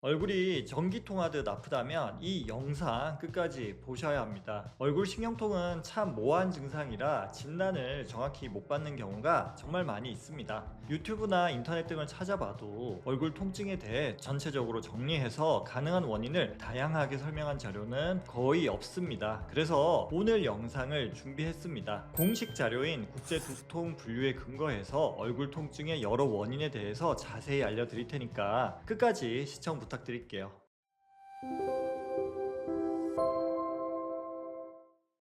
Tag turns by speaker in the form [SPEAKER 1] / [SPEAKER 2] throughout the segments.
[SPEAKER 1] 얼굴이 전기통하듯 아프다면 이 영상 끝까지 보셔야 합니다. 얼굴 신경통은 참 모호한 증상이라 진단을 정확히 못 받는 경우가 정말 많이 있습니다. 유튜브나 인터넷 등을 찾아봐도 얼굴 통증에 대해 전체적으로 정리해서 가능한 원인을 다양하게 설명한 자료는 거의 없습니다. 그래서 오늘 영상을 준비했습니다. 공식 자료인 국제두통분류에 근거해서 얼굴 통증의 여러 원인에 대해서 자세히 알려드릴 테니까 끝까지 시청 부탁드릴게요.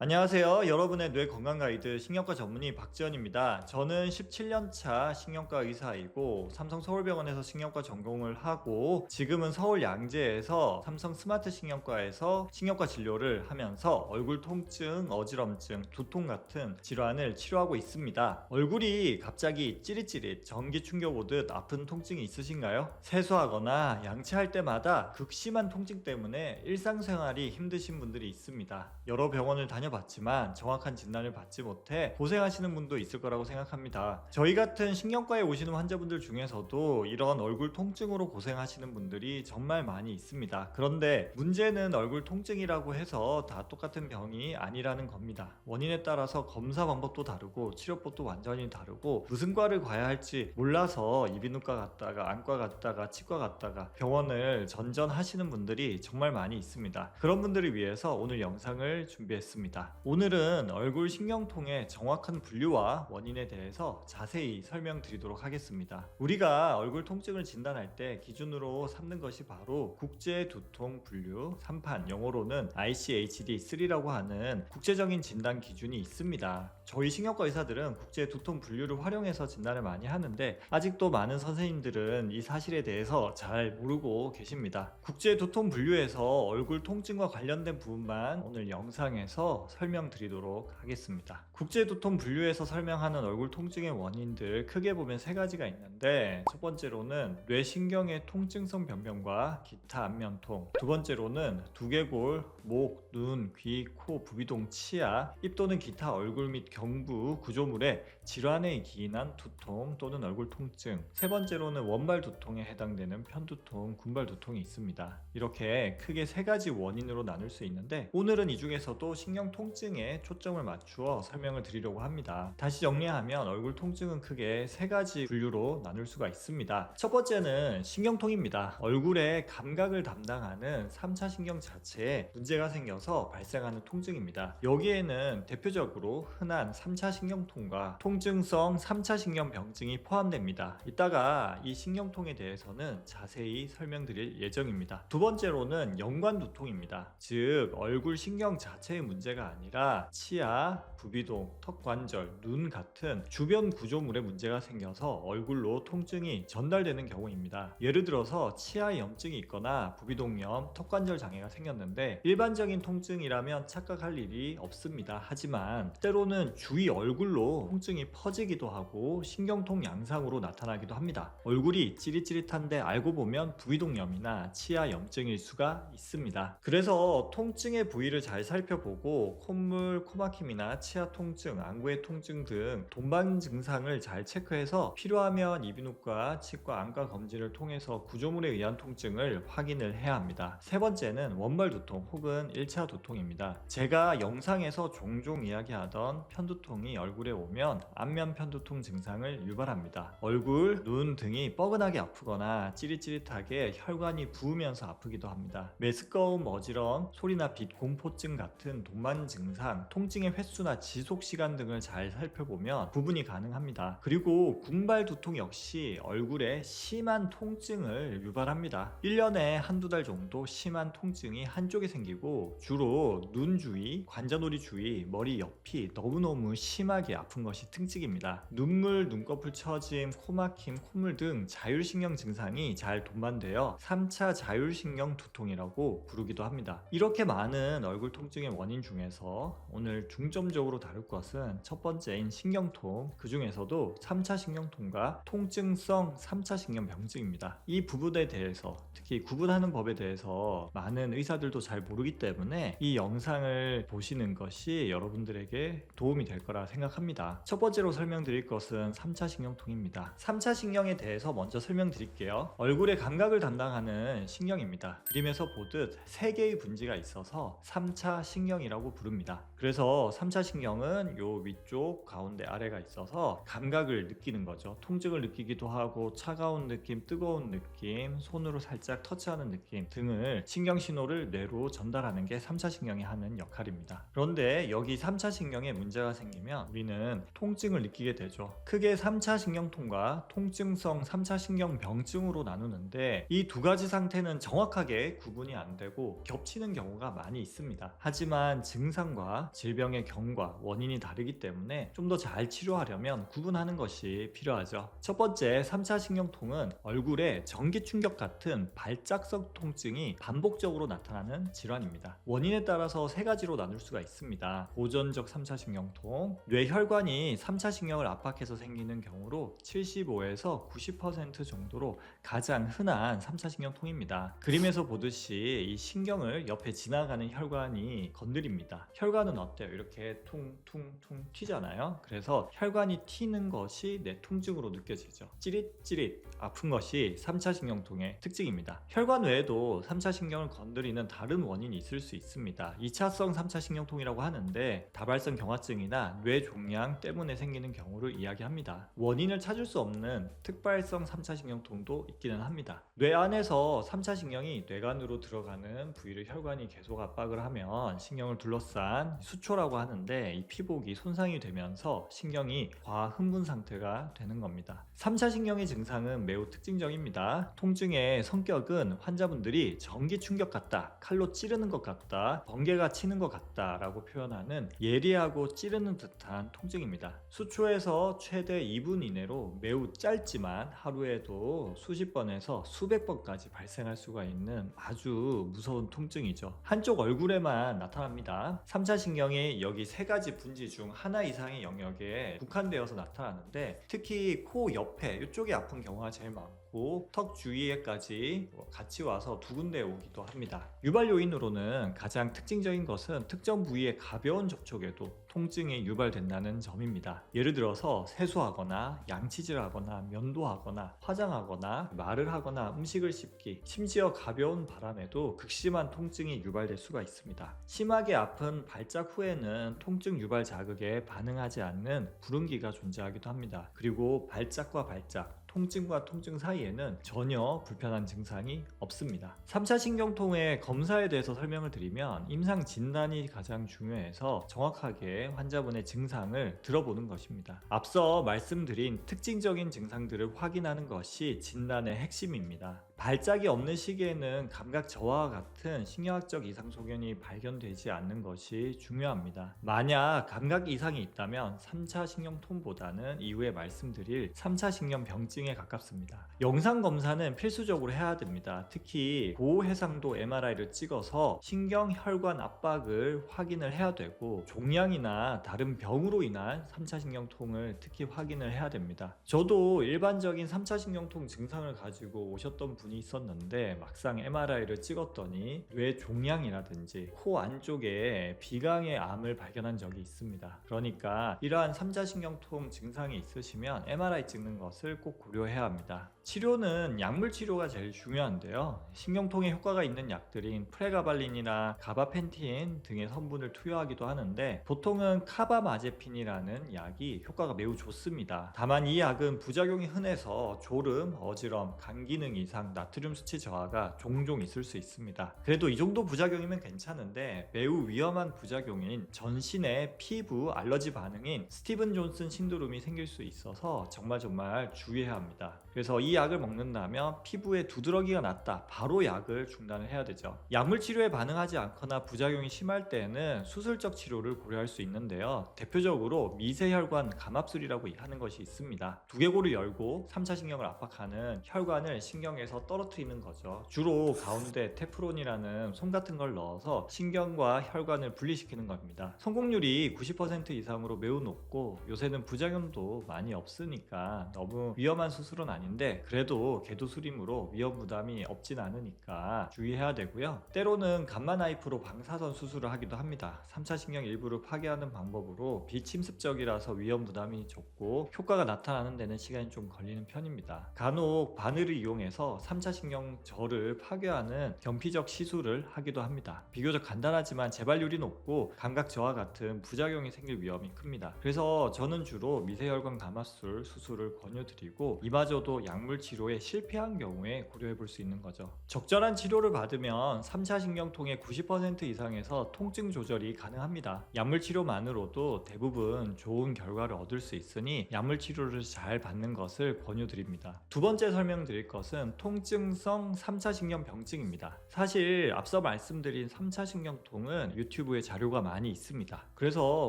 [SPEAKER 1] 안녕하세요. 여러분의 뇌 건강 가이드 신경과 전문의 박지현입니다. 저는 17년차 신경과 의사이고 삼성 서울병원에서 신경과 전공을 하고 지금은 서울 양재에서 삼성 스마트 신경과에서 신경과 진료를 하면서 얼굴 통증, 어지럼증, 두통 같은 질환을 치료하고 있습니다. 얼굴이 갑자기 찌릿찌릿 전기 충격 오듯 아픈 통증이 있으신가요? 세수하거나 양치할 때마다 극심한 통증 때문에 일상생활이 힘드신 분들이 있습니다. 여러 병원을 다녀봤지만 정확한 진단을 받지 못해 고생하시는 분도 있을 거라고 생각합니다. 저희 같은 신경과에 오시는 환자분들 중에서도 이런 얼굴 통증으로 고생하시는 분들이 정말 많이 있습니다. 그런데 문제는 얼굴 통증이라고 해서 다 똑같은 병이 아니라는 겁니다. 원인에 따라서 검사 방법도 다르고 치료법도 완전히 다르고 무슨 과를 가야 할지 몰라서 이비인후과 갔다가 안과 갔다가 치과 갔다가 병원을 전전하시는 분들이 정말 많이 있습니다. 그런 분들을 위해서 오늘 영상을 준비했습니다. 오늘은 얼굴 신경통의 정확한 분류와 원인에 대해서 자세히 설명드리도록 하겠습니다. 우리가 얼굴 통증을 진단할 때 기준으로 삼는 것이 바로 국제두통분류 3판, 영어로는 ICHD3라고 하는 국제적인 진단 기준이 있습니다. 저희 신경과 의사들은 국제두통분류를 활용해서 진단을 많이 하는데 아직도 많은 선생님들은 이 사실에 대해서 잘 모르고 계십니다. 국제두통분류에서 얼굴 통증과 관련된 부분만 오늘 영상에서 설명드리도록 하겠습니다. 국제두통분류에서 설명하는 얼굴 통증의 원인들 크게 보면 세 가지가 있는데, 첫 번째로는 뇌신경의 통증성 변경과 기타 안면통, 두 번째로는 두개골, 목, 눈, 귀, 코, 부비동, 치아, 입 또는 기타 얼굴 및 경부 구조물의 질환에 기인한 두통 또는 얼굴 통증, 세 번째로는 원발 두통에 해당되는 편두통, 군발 두통이 있습니다. 이렇게 크게 세 가지 원인으로 나눌 수 있는데, 오늘은 이 중에서도 신경 통증에 초점을 맞추어 설명을 드리려고 합니다. 다시 정리하면 얼굴 통증은 크게 세 가지 분류로 나눌 수가 있습니다. 첫 번째는 신경통입니다. 얼굴의 감각을 담당하는 3차 신경 자체에 문제가 생겨서 발생하는 통증입니다. 여기에는 대표적으로 흔한 3차 신경통과 통증성 3차 신경병증이 포함됩니다. 이따가 이 신경통에 대해서는 자세히 설명드릴 예정입니다. 두 번째로는 연관두통입니다. 즉 얼굴 신경 자체의 문제가 아니라 치아, 부비동, 턱관절, 눈 같은 주변 구조물에 문제가 생겨서 얼굴로 통증이 전달되는 경우입니다. 예를 들어서 치아에 염증이 있거나 부비동염, 턱관절 장애가 생겼는데 일반적인 통증이라면 착각할 일이 없습니다. 하지만 때로는 주위 얼굴로 통증이 퍼지기도 하고 신경통 양상으로 나타나기도 합니다. 얼굴이 찌릿찌릿한데 알고 보면 부비동염이나 치아 염증일 수가 있습니다. 그래서 통증의 부위를 잘 살펴보고 콧물, 코막힘이나 치아 통증, 안구의 통증 등 동반 증상을 잘 체크해서 필요하면 이비인후과, 치과, 안과 검진을 통해서 구조물에 의한 통증을 확인을 해야 합니다. 세 번째는 원발 두통 혹은 1차 두통입니다. 제가 영상에서 종종 이야기하던 편두통이 얼굴에 오면 안면 편두통 증상을 유발합니다. 얼굴, 눈 등이 뻐근하게 아프거나 찌릿찌릿하게 혈관이 부으면서 아프기도 합니다. 메스꺼움, 어지럼, 소리나 빛, 공포증 같은 동반 증상, 통증의 횟수나 지속 시간 등을 잘 살펴보면 구분이 가능합니다. 그리고 군발 두통 역시 얼굴에 심한 통증을 유발합니다. 1년에 한두 달 정도 심한 통증이 한쪽에 생기고 주로 눈 주위, 관자놀이 주위, 머리 옆이 너무너무 심하게 아픈 것이 특징입니다. 눈물, 눈꺼풀 처짐, 코막힘, 콧물 등 자율신경 증상이 잘 동반되어 3차 자율신경 두통이라고 부르기도 합니다. 이렇게 많은 얼굴 통증의 원인 중에서 오늘 중점적으로 다룰 것은 첫 번째인 신경통, 그 중에서도 3차 신경통과 통증성 3차 신경병증입니다. 이 부분에 대해서, 특히 구분하는 법에 대해서 많은 의사들도 잘 모르기 때문에 이 영상을 보시는 것이 여러분들에게 도움이 도움이 될 거라 생각합니다. 첫 번째로 설명드릴 것은 3차 신경통입니다. 3차 신경에 대해서 먼저 설명드릴게요. 얼굴의 감각을 담당하는 신경입니다. 그림에서 보듯 3개의 분지가 있어서 3차 신경이라고 부릅니다. 그래서 3차 신경은 요 위쪽, 가운데, 아래가 있어서 감각을 느끼는 거죠. 통증을 느끼기도 하고 차가운 느낌, 뜨거운 느낌, 손으로 살짝 터치하는 느낌 등을 신경 신호를 뇌로 전달하는 게 3차 신경이 하는 역할입니다. 그런데 여기 3차 신경에 문제가 생기면 우리는 통증을 느끼게 되죠. 크게 3차 신경통과 통증성 3차 신경병증으로 나누는데 이 두 가지 상태는 정확하게 구분이 안 되고 겹치는 경우가 많이 있습니다. 하지만 증상과 질병의 경과, 원인이 다르기 때문에 좀 더 잘 치료하려면 구분하는 것이 필요하죠. 첫 번째 3차 신경통은 얼굴에 전기 충격 같은 발작성 통증이 반복적으로 나타나는 질환입니다. 원인에 따라서 3가지로 나눌 수가 있습니다. 고전적 3차 신경통, 뇌혈관이 3차 신경을 압박해서 생기는 경우로 75에서 90% 정도로 가장 흔한 3차 신경통입니다. 그림에서 보듯이 이 신경을 옆에 지나가는 혈관이 건드립니다. 혈관은 어때요? 이렇게 퉁퉁퉁 튀잖아요. 그래서 혈관이 튀는 것이 내 통증으로 느껴지죠. 찌릿찌릿 아픈 것이 3차 신경통의 특징입니다. 혈관 외에도 3차 신경을 건드리는 다른 원인이 있을 수 있습니다. 2차성 3차 신경통이라고 하는데 다발성 경화증이나 뇌종양 때문에 생기는 경우를 이야기합니다. 원인을 찾을 수 없는 특발성 3차 신경통도 있기는 합니다. 뇌 안에서 3차 신경이 뇌관으로 들어가는 부위를 혈관이 계속 압박을 하면 신경을 둘러싼 수초라고 하는데 이 피복이 손상이 되면서 신경이 과흥분 상태가 되는 겁니다. 3차 신경의 증상은 매우 특징적입니다. 통증의 성격은 환자분들이 전기 충격 같다, 칼로 찌르는 것 같다, 번개가 치는 것 같다 라고 표현하는 예리하고 찌르는 듯한 통증입니다. 수초에서 최대 2분 이내로 매우 짧지만 하루에도 수십 번에서 수백 번까지 발생할 수가 있는 아주 무서운 통증이죠. 한쪽 얼굴에만 나타납니다. 3차 신경이 여기 3가지 분지 중 하나 이상의 영역에 국한되어서 나타나는데 특히 코 옆에 이쪽이 아픈 경우가 제일 많고 턱 주위에까지 같이 와서 두 군데 오기도 합니다. 유발 요인으로는 가장 특징적인 것은 특정 부위의 가벼운 접촉에도 통증이 유발된다는 점입니다. 예를 들어서 세수하거나 양치질을 하거나 면도하거나 화장하거나 말을 하거나 음식을 씹기, 심지어 가벼운 바람에도 극심한 통증이 유발될 수가 있습니다. 심하게 아픈 발작 후에는 통증 유발 자극에 반응하지 않는 불응기가 존재하기도 합니다. 그리고 발작과 발작, 통증과 통증 사이에는 전혀 불편한 증상이 없습니다. 3차 신경통의 검사에 대해서 설명을 드리면 임상 진단이 가장 중요해서 정확하게 환자분의 증상을 들어보는 것입니다. 앞서 말씀드린 특징적인 증상들을 확인하는 것이 진단의 핵심입니다. 발작이 없는 시기에는 감각 저하와 같은 신경학적 이상 소견이 발견되지 않는 것이 중요합니다. 만약 감각 이상이 있다면 3차 신경통보다는 이후에 말씀드릴 3차 신경병증에 가깝습니다. 영상 검사는 필수적으로 해야 됩니다. 특히 고해상도 MRI를 찍어서 신경혈관 압박을 확인을 해야 되고 종양이나 다른 병으로 인한 3차 신경통을 특히 확인을 해야 됩니다. 저도 일반적인 3차 신경통 증상을 가지고 오셨던 분이 있었는데 막상 MRI를 찍었더니 뇌 종양이라든지 코 안쪽에 비강의 암을 발견한 적이 있습니다. 그러니까 이러한 3차 신경통 증상이 있으시면 MRI 찍는 것을 꼭 고려해야 합니다. 치료는 약물 치료가 제일 중요한데요. 신경통에 효과가 있는 약들인 프레가발린이나 가바펜틴 등의 성분을 투여하기도 하는데 보통은 카바마제핀이라는 약이 효과가 매우 좋습니다. 다만 이 약은 부작용이 흔해서 졸음, 어지럼, 간 기능 이상, 나트륨 수치 저하가 종종 있을 수 있습니다. 그래도 이 정도 부작용이면 괜찮은데 매우 위험한 부작용인 전신의 피부 알러지 반응인 스티븐 존슨 신드롬이 생길 수 있어서 정말 주의해야 합니다. 그래서 이 약을 먹는다면 피부에 두드러기가 났다, 바로 약을 중단을 해야 되죠. 약물 치료에 반응하지 않거나 부작용이 심할 때는 수술적 치료를 고려할 수 있는데요. 대표적으로 미세혈관 감압술이라고 하는 것이 있습니다. 두개골을 열고 3차 신경을 압박하는 혈관을 신경에서 떨어뜨리는 거죠. 주로 가운데 테프론이라는 솜 같은 걸 넣어서 신경과 혈관을 분리시키는 겁니다. 성공률이 90% 이상으로 매우 높고 요새는 부작용도 많이 없으니까 너무 위험한 수술은 아닌데 그래도 개도수림으로 위험 부담이 없진 않으니까 주의해야 되고요. 때로는 감마나이프로 방사선 수술을 하기도 합니다. 3차 신경 일부를 파괴하는 방법으로 비침습적이라서 위험 부담이 적고 효과가 나타나는 데는 시간이 좀 걸리는 편입니다. 간혹 바늘을 이용해서 3차 신경절을 파괴하는 경피적 시술을 하기도 합니다. 비교적 간단하지만 재발률이 높고 감각 저하 같은 부작용이 생길 위험이 큽니다. 그래서 저는 주로 미세혈관 감압술 수술을 권유드리고, 이마저도 약물 치료에 실패한 경우에 고려해 볼 수 있는 거죠. 적절한 치료를 받으면 3차 신경통의 90% 이상에서 통증 조절이 가능합니다. 약물 치료만으로도 대부분 좋은 결과를 얻을 수 있으니 약물 치료를 잘 받는 것을 권유드립니다. 두 번째 설명드릴 것은 통증성 3차 신경병증입니다. 사실 앞서 말씀드린 3차 신경통은 유튜브에 자료가 많이 있습니다. 그래서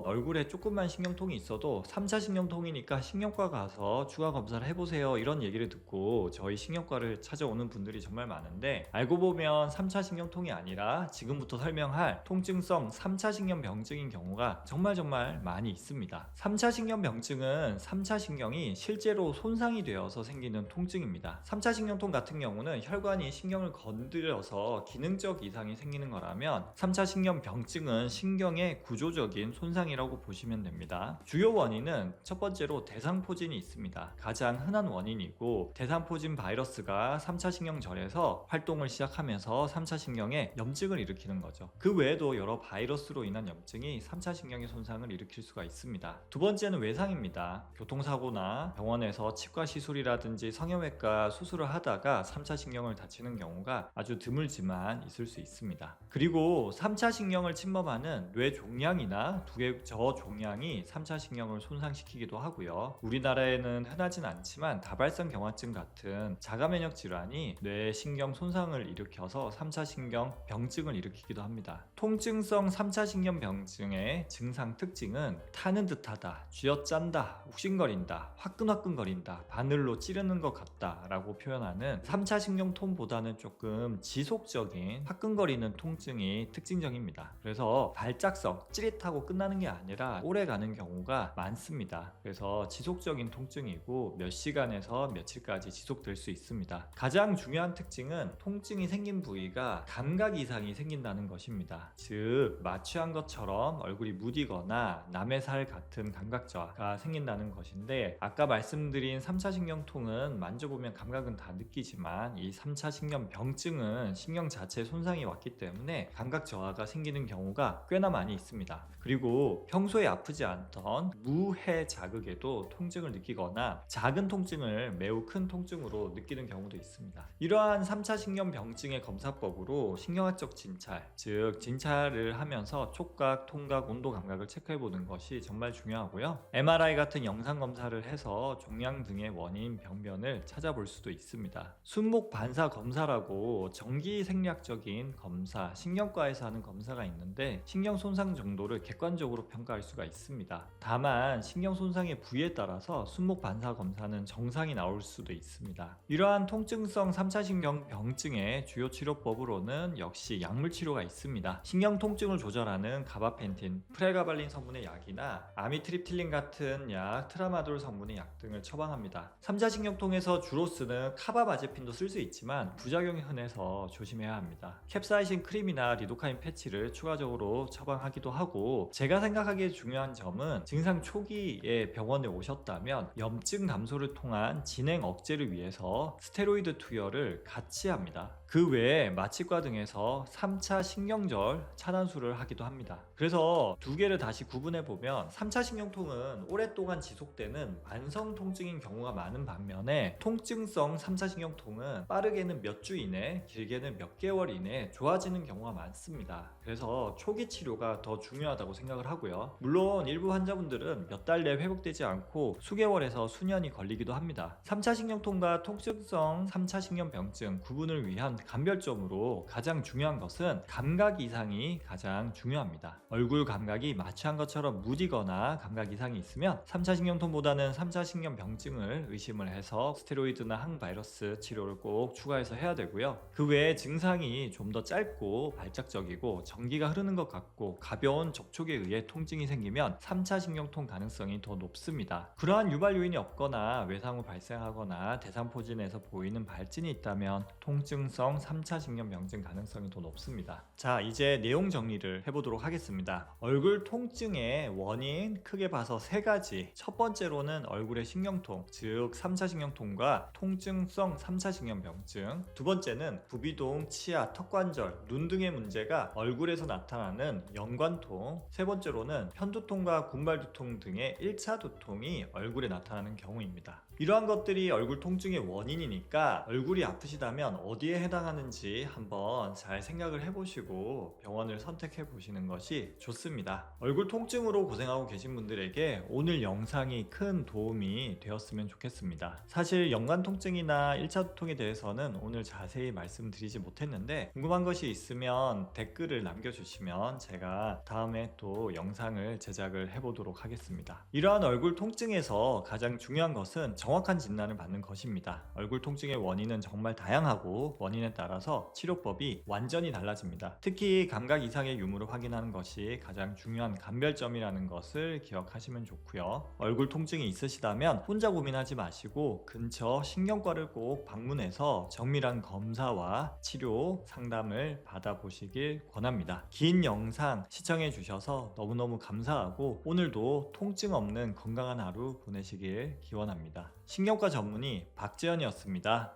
[SPEAKER 1] 얼굴에 조금만 신경통이 있어도 3차 신경통이니까 신경과 가서 추가 검사를 해보세요, 이런 얘기를 듣고 저희 신경과를 찾아오는 분들이 정말 많은데, 알고 보면 3차 신경통이 아니라 지금부터 설명할 통증성 3차 신경병증인 경우가 정말 많이 있습니다. 3차 신경병증은 3차 신경이 실제로 손상이 되어서 생기는 통증입니다. 3차 신경통 같은 경우는 혈관이 신경을 건드려서 기능적 이상이 생기는 거라면, 3차 신경병증은 신경의 구조적인 손상이라고 보시면 됩니다. 주요 원인은 첫 번째로 대상포진이 있습니다. 가장 흔한 원인이고, 대상포진 바이러스가 3차 신경절에서 활동을 시작하면서 3차 신경에 염증을 일으키는 거죠. 그 외에도 여러 바이러스로 인한 염증이 3차 신경의 손상을 일으킬 수가 있습니다. 두 번째는 외상입니다. 교통사고나 병원에서 치과 시술이라든지 성형외과 수술을 하다가 3차 신경을 다치는 경우가 아주 드물지만 있을 수 있습니다. 그리고 3차 신경을 침범하는 뇌종양이나 두개저종양이 3차 신경을 손상시키기도 하고요. 우리나라에는 흔하진 않지만 다발성 경화증 같은 자가면역 질환이 뇌 신경 손상을 일으켜서 3차 신경 병증을 일으키기도 합니다. 통증성 3차 신경 병증의 증상 특징은 타는 듯하다, 쥐어짠다, 욱신거린다, 화끈화끈거린다, 바늘로 찌르는 것 같다 라고 표현하는 3차 신경통보다는 조금 지속적인 화끈거리는 통증이 특징적입니다. 그래서 발작성, 찌릿하고 끝나는 게 아니라 오래가는 경우가 많습니다. 그래서 지속적인 통증이고 몇 시간에서 며칠까지 지속될 수 있습니다. 가장 중요한 특징은 통증이 생긴 부위가 감각 이상이 생긴다는 것입니다. 즉 마취한 것처럼 얼굴이 무디거나 남의 살 같은 감각 저하가 생긴다는 것인데, 아까 말씀드린 3차 신경통은 만져보면 감각은 다 느끼지만 이 3차 신경병증은 신경 자체에 손상이 왔기 때문에 감각 저하가 생기는 경우가 꽤나 많이 있습니다. 그리고 평소에 아프지 않던 무해 자극에도 통증을 느끼거나 작은 통증을 매우 큰 통증으로 느끼는 경우도 있습니다. 이러한 3차 신경병증의 검사법으로 신경학적 진찰, 즉 진찰을 하면서 촉각, 통각, 온도 감각을 체크해보는 것이 정말 중요하고요. MRI 같은 영상 검사를 해서 종양 등의 원인, 병변을 찾아볼 수도 있습니다. 순목 반사 검사라고 정기 생략적인 검사, 신경과에서 하는 검사가 있는데 신경 손상 정도를 객관적으로 평가할 수가 있습니다. 다만 신경 손상의 부위에 따라서 순목 반사 검사는 정상이 나올 수도 있습니다. 이러한 통증성 3차 신경병증의 주요 치료법으로는 역시 약물 치료가 있습니다. 신경 통증을 조절하는 가바펜틴, 프레가발린 성분의 약이나 아미트립틸린 같은 약, 트라마돌 성분의 약 등을 처방합니다. 3차 신경통에서 주로 쓰는 카바마제핀도 쓸 수 있지만 부작용이 흔해서 조심해야 합니다. 캡사이신 크림이나 리도카인 패치를 추가적으로 처방하기도 하고, 제가 생각하기에 중요한 점은 증상 초기에 병원에 오셨다면 염증 감소를 통한 진행 억제를 위해서 스테로이드 투여를 같이 합니다. 그 외에 마취과 등에서 3차 신경절 차단술을 하기도 합니다. 그래서 두 개를 다시 구분해 보면 3차 신경통은 오랫동안 지속되는 만성 통증인 경우가 많은 반면에 통증성 3차 신경통은 빠르게는 몇 주 이내, 길게는 몇 개월 이내 좋아지는 경우가 많습니다. 그래서 초기 치료가 더 중요하다고 생각을 하고요. 물론 일부 환자분들은 몇 달 내에 회복되지 않고 수개월에서 수년이 걸리기도 합니다. 3차 신경통과 통증성 3차 신경병증 구분을 위한 감별점으로 가장 중요한 것은 감각 이상이 가장 중요합니다. 얼굴 감각이 마취한 것처럼 무디거나 감각 이상이 있으면 3차 신경통보다는 3차 신경병증을 의심을 해서 스테로이드나 항바이러스 치료를 꼭 추가해서 해야 되고요. 그 외에 증상이 좀 더 짧고 발작적이고 전기가 흐르는 것 같고 가벼운 접촉에 의해 통증이 생기면 3차 신경통 가능성이 더 높습니다. 그러한 유발 요인이 없거나 외상 후 발생하거나 대상포진에서 보이는 발진이 있다면 통증성 3차 신경병증 가능성이 더 높습니다. 자, 이제 내용 정리를 해보도록 하겠습니다. 얼굴 통증의 원인 크게 봐서 세 가지. 첫 번째로는 얼굴의 신경통, 즉 3차 신경통과 통증성 3차 신경병증. 두 번째는 부비동, 치아, 턱관절, 눈 등의 문제가 얼굴에서 나타나는 연관통. 세 번째로는 편두통과 군발두통 등의 1차 두통이 얼굴에 나타나는 경우입니다. 이러한 것들이 얼굴 통증의 원인이니까 얼굴이 아프시다면 어디에 해당하는지 한번 잘 생각을 해보시고 병원을 선택해 보시는 것이 좋습니다. 얼굴 통증으로 고생하고 계신 분들에게 오늘 영상이 큰 도움이 되었으면 좋겠습니다. 사실 연관 통증이나 1차 두통에 대해서는 오늘 자세히 말씀드리지 못했는데 궁금한 것이 있으면 댓글을 남겨주시면 제가 다음에 또 영상을 제작을 해보도록 하겠습니다. 이러한 얼굴 통증에서 가장 중요한 것은 정확한 진단을 받는 것입니다. 얼굴 통증의 원인은 정말 다양하고 원인에 따라서 치료법이 완전히 달라집니다. 특히 감각 이상의 유무를 확인하는 것이 가장 중요한 감별점이라는 것을 기억하시면 좋고요. 얼굴 통증이 있으시다면 혼자 고민하지 마시고 근처 신경과를 꼭 방문해서 정밀한 검사와 치료 상담을 받아보시길 권합니다. 긴 영상 시청해 주셔서 너무너무 감사하고 오늘도 통증 없는 건강한 하루 보내시길 기원합니다. 신경과 전문의 박재현이었습니다.